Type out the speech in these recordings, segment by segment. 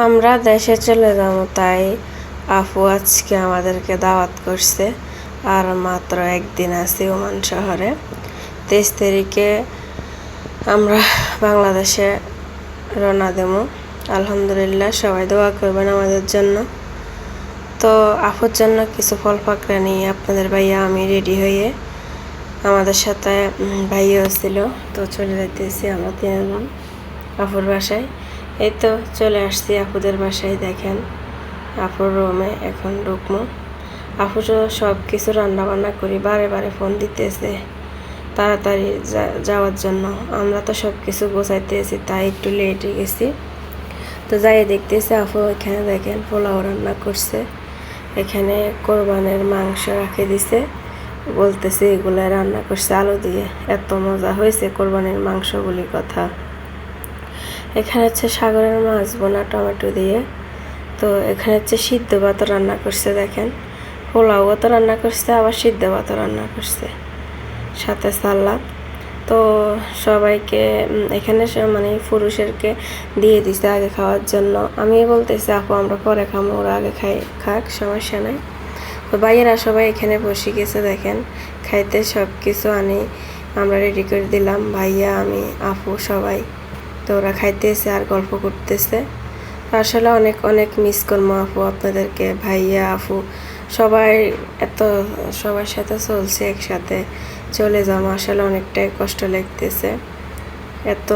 আমরা দেশে চলে যাব, তাই আপু আজকে আমাদেরকে দাওয়াত করছে। আর মাত্র একদিন আছি ওমান শহরে। 23 তারিখে আমরা বাংলাদেশে রওনা দেব। আলহামদুলিল্লাহ, সবাই দোয়া করবেন আমাদের জন্য। তো আপুর জন্য কিছু ফল পাকড়া নিয়ে আপনাদের ভাইয়া আমি রেডি হয়ে, আমাদের সাথে ভাইয়াও ছিল, তো চলে যাইতেছি আমরা তিনজন আপুর বাসায়। এই তো চলে আসছি আপুদের বাসায়। দেখেন আপুর রুমে এখন ঢুকবো। আপু সব কিছু রান্না বান্না করি, বারে বারে ফোন দিতেছে তাড়াতাড়ি যাওয়ার জন্য। আমরা তো সব কিছু গোছাইতেছি, তাই একটু লেট হয়ে গেছি। তো যাই দেখতেছি আপু এখানে দেখেন পোলাও রান্না করছে। এখানে কোরবানের মাংস রাখে দিছে, বলতেছে এগুলো রান্না করছে আলু দিয়ে। এত মজা হয়েছে কোরবানির মাংসগুলি কথা। এখানে হচ্ছে সাগরের মাছ বোনা টমেটো দিয়ে। তো এখানে হচ্ছে সিদ্ধ ভাত রান্না করছে, দেখেন পোলাও তো রান্না করছে, আবার সিদ্ধ ভাত রান্না করছে, সাথে সালাদ। তো সবাইকে এখানে মানে পুরুষেরকে দিয়ে দিছে আগে খাওয়ার জন্য। আমি বলতেছি আপু আমরা পরে খাবো, ওরা আগে খাক, সমস্যা নাই। তো ভাইয়েরা সবাই এখানে বসে গেছে, দেখেন খাইতে সব কিছু আনি আমরা রেডি করে দিলাম, ভাইয়া আমি আপু সবাই। তো ওরা খাইতেছে আর গল্প করতেছে। আসলে অনেক অনেক মিস করবো আপু আপনাদেরকে, ভাইয়া আপু সবাই এত সবার সাথে চলছে, একসাথে চলে যাবো, আসলে অনেকটাই কষ্ট লাগতেছে। এত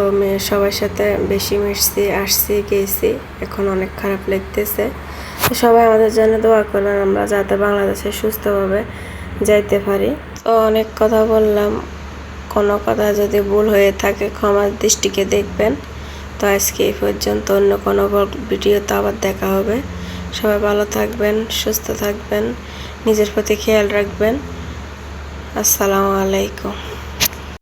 সবার সাথে বেশি মিশছি, আসছি গেছি, এখন অনেক খারাপ লাগতেছে। তো সবাই আমাদের জন্য দোয়া করবেন, আমরা যাতে বাংলাদেশে সুস্থভাবে যাইতে পারি। তো অনেক কথা বললাম, কোনো কথা যদি ভুল হয়ে থাকে ক্ষমার দৃষ্টিকে দেখবেন। তো আজকে এই পর্যন্ত, অন্য কোনো ভিডিওতে আবার দেখা হবে। সবাই ভালো থাকবেন, সুস্থ থাকবেন, নিজের প্রতি খেয়াল রাখবেন। আসসালামু আলাইকুম।